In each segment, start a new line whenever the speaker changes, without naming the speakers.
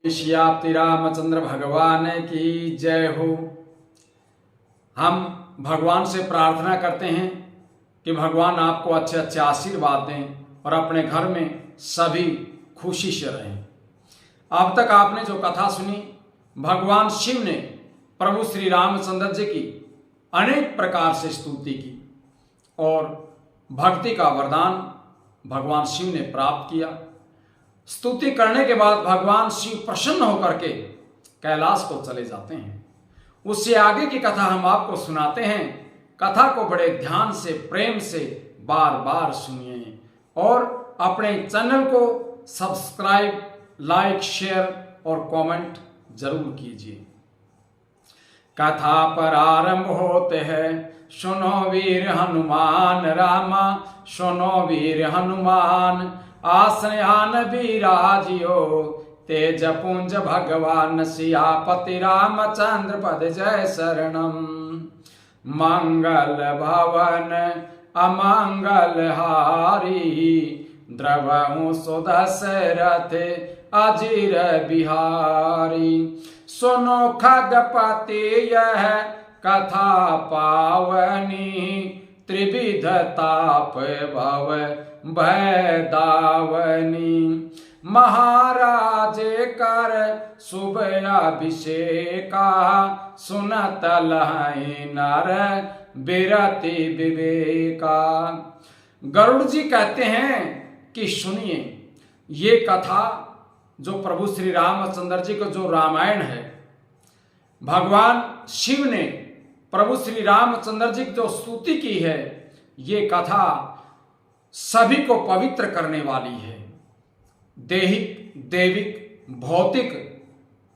श्री रामचंद्र भगवान की जय हो। हम भगवान से प्रार्थना करते हैं कि भगवान आपको अच्छे अच्छे आशीर्वाद दें और अपने घर में सभी खुशी से रहें। अब तक आपने जो कथा सुनी, भगवान शिव ने प्रभु श्री रामचंद्र जी की अनेक प्रकार से स्तुति की और भक्ति का वरदान भगवान शिव ने प्राप्त किया। स्तुति करने के बाद भगवान शिव प्रसन्न होकर के कैलाश को चले जाते हैं। उससे आगे की कथा हम आपको सुनाते हैं। कथा को बड़े ध्यान से, प्रेम से बार बार सुनिए और अपने चैनल को सब्सक्राइब, लाइक, शेयर और कमेंट जरूर कीजिए। कथा प्रारंभ होते हैं। सुनो वीर हनुमान रामा, सुनो वीर हनुमान, आसयान विराजियो, तेज पुंज भगवान सियापति रामचंद्र पद जय शरणम। मंगल भवन अमंगल हारी, द्रवहु सुदशरथ अजीर बिहारी। सुनो खगपति यह कथा पावनी, त्रिविध ताप भव भय दावनी। महाराज कर शुभ अभिषेका, सुनत लहै नर बिरति विवेका। गरुड़ जी कहते हैं कि सुनिए, ये कथा जो प्रभु श्री रामचंद्र जी का जो रामायण है, भगवान शिव ने प्रभु श्री रामचंद्र जी की जो स्तुति की है, ये कथा सभी को पवित्र करने वाली है। दैहिक, दैविक, भौतिक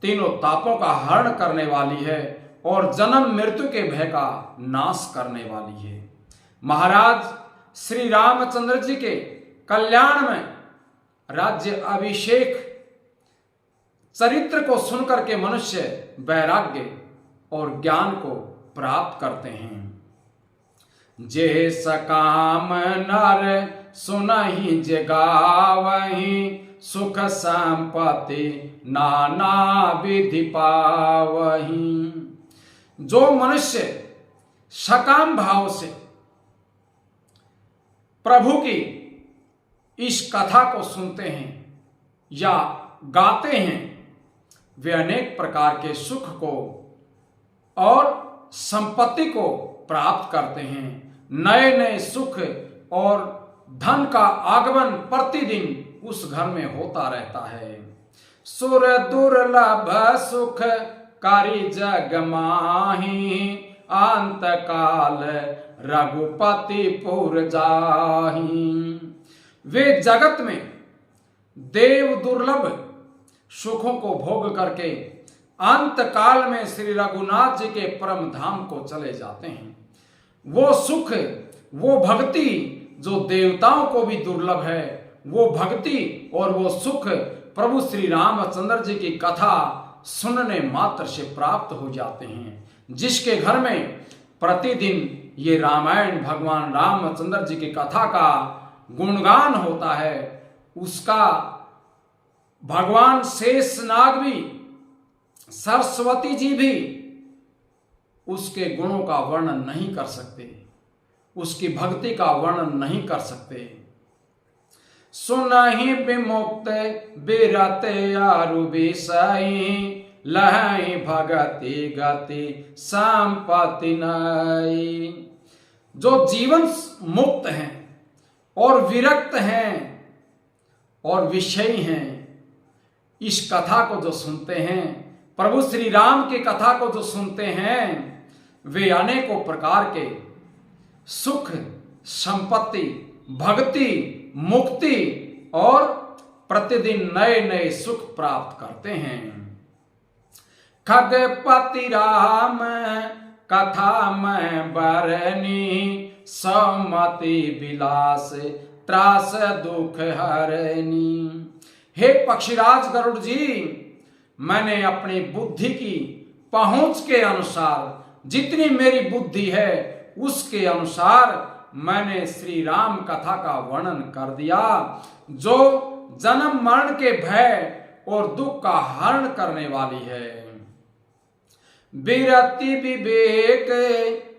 तीनों तापों का हरण करने वाली है और जन्म मृत्यु के भय का नाश करने वाली है। महाराज श्री रामचंद्र जी के कल्याण में राज्य अभिषेक चरित्र को सुनकर के मनुष्य वैराग्य और ज्ञान को प्राप्त करते हैं। जे सकाम नर सुनहि जे गावहि, सुख संपत्ति नाना विधि पावहि। जो मनुष्य सकाम भाव से प्रभु की इस कथा को सुनते हैं या गाते हैं, वे अनेक प्रकार के सुख को और संपत्ति को प्राप्त करते हैं। नए नए सुख और धन का आगमन प्रतिदिन उस घर में होता रहता है। सुर दुर्लभ सुख कारी जग माही, अंत काल रघुपति पुर जाही। वे जगत में देव दुर्लभ सुखों को भोग करके अंत काल में श्री रघुनाथ जी के परम धाम को चले जाते हैं। वो सुख, वो भक्ति जो देवताओं को भी दुर्लभ है, वो भक्ति और वो सुख प्रभु श्री रामचंद्र जी की कथा सुनने मात्र से प्राप्त हो जाते हैं। जिसके घर में प्रतिदिन ये रामायण भगवान रामचंद्र जी की कथा का गुणगान होता है, उसका भगवान शेषनाग भी, सरस्वती जी भी उसके गुणों का वर्णन नहीं कर सकते, उसकी भक्ति का वर्णन नहीं कर सकते। सुनहि विमुक्त बिरते आरु विषयी, लहै भगति गति संपत्ति नई। जो जीवन मुक्त हैं और विरक्त हैं और विषयी हैं, इस कथा को जो सुनते हैं, प्रभु श्री राम की कथा को जो सुनते हैं, वे अनेकों प्रकार के सुख, संपत्ति, भक्ति, मुक्ति और प्रतिदिन नए नए सुख प्राप्त करते हैं। खगपति राम कथा में बरनी, समति विलास त्रास दुख हरनी। हे पक्षीराज गरुड़ जी, मैंने अपनी बुद्धि की पहुंच के अनुसार, जितनी मेरी बुद्धि है उसके अनुसार मैंने श्री राम कथा का वर्णन कर दिया। जो जन्म मरण के भय और दुख का हरण करने वाली है। विरति विवेक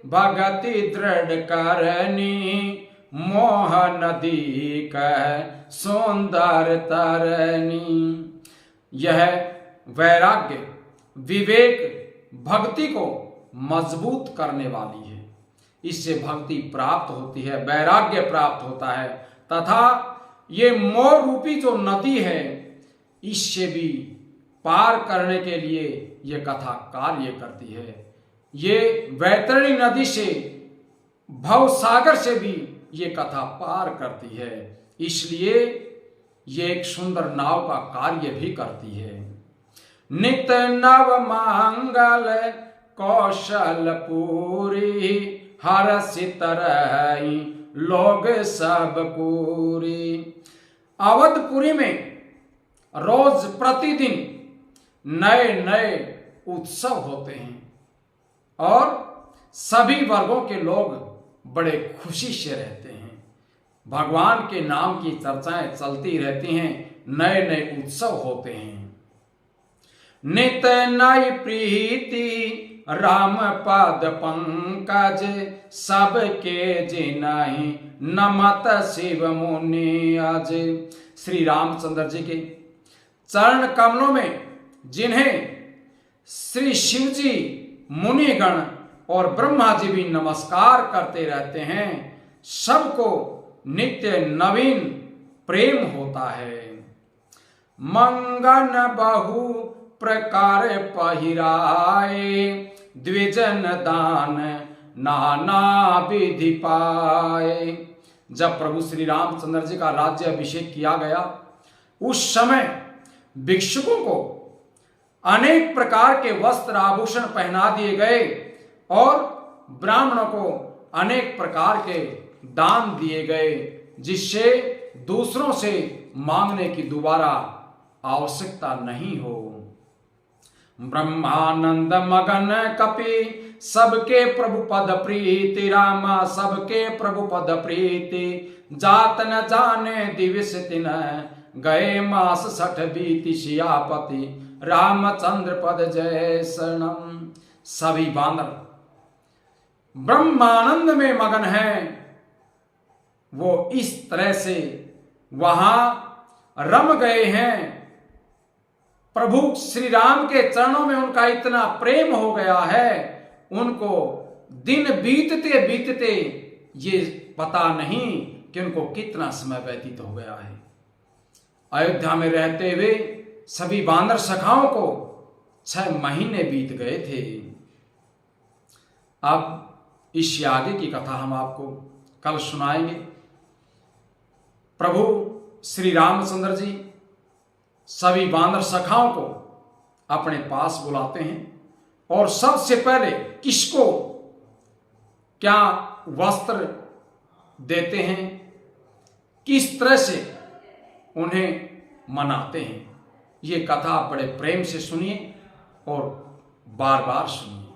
भगति दृढ़ करनी, मोह नदी कह सुंदर तरनी। यह वैराग्य विवेक भक्ति को मजबूत करने वाली है। इससे भक्ति प्राप्त होती है, वैराग्य प्राप्त होता है, तथा ये मोह रूपी जो नदी है इससे भी पार करने के लिए ये कथा कार्य करती है। ये वैतरणी नदी से, भव सागर से भी ये कथा पार करती है, इसलिए ये एक सुंदर नाव का कार्य भी करती है। नित नव मंगल कौशल पूरी, हर्षित रही लोग सब पूरी। अवधपुरी में रोज प्रतिदिन नए नए उत्सव होते हैं और सभी वर्गों के लोग बड़े खुशी से रहते हैं। भगवान के नाम की चर्चाएं चलती रहती हैं, नए नए उत्सव होते हैं। नित नई प्रीति राम पद पंकज, सबके जिनाहि नमत शिव मुनि अज। श्री रामचंद्र जी के चरण कमलों में जिन्हें श्री शिव जी, मुनिगण और ब्रह्मा जी भी नमस्कार करते रहते हैं, सबको नित्य नवीन प्रेम होता है। मंगन बहु प्रकार पहिराए, द्विजन दान नाना विधि पाए। जब प्रभु श्री रामचंद्र जी का राज्य अभिषेक किया गया, उस समय भिक्षुकों को अनेक प्रकार के वस्त्र आभूषण पहना दिए गए और ब्राह्मणों को अनेक प्रकार के दान दिए गए, जिससे दूसरों से मांगने की दोबारा आवश्यकता नहीं हो। ब्रह्मानंद मगन कपि, सबके प्रभु पद प्रीति रामा, सबके प्रभु पद प्रीति। जात न जाने दिवस दिन, गए मास 60 बीती, सियापति रामचंद्र पद जय शरणम। सभी बानर ब्रह्मानंद में मगन हैं। वो इस तरह से वहां रम गए हैं। प्रभु श्री राम के चरणों में उनका इतना प्रेम हो गया है, उनको दिन बीतते बीतते ये पता नहीं कि उनको कितना समय व्यतीत हो गया है। अयोध्या में रहते हुए सभी बानर सखाओं को 6 महीने बीत गए थे। अब इससे आगे की कथा हम आपको कल सुनाएंगे। प्रभु श्री रामचंद्र जी सभी बानर सखाओं को अपने पास बुलाते हैं और सबसे पहले किसको क्या वस्त्र देते हैं, किस तरह से उन्हें मनाते हैं, ये कथा बड़े प्रेम से सुनिए और बार बार सुनिए।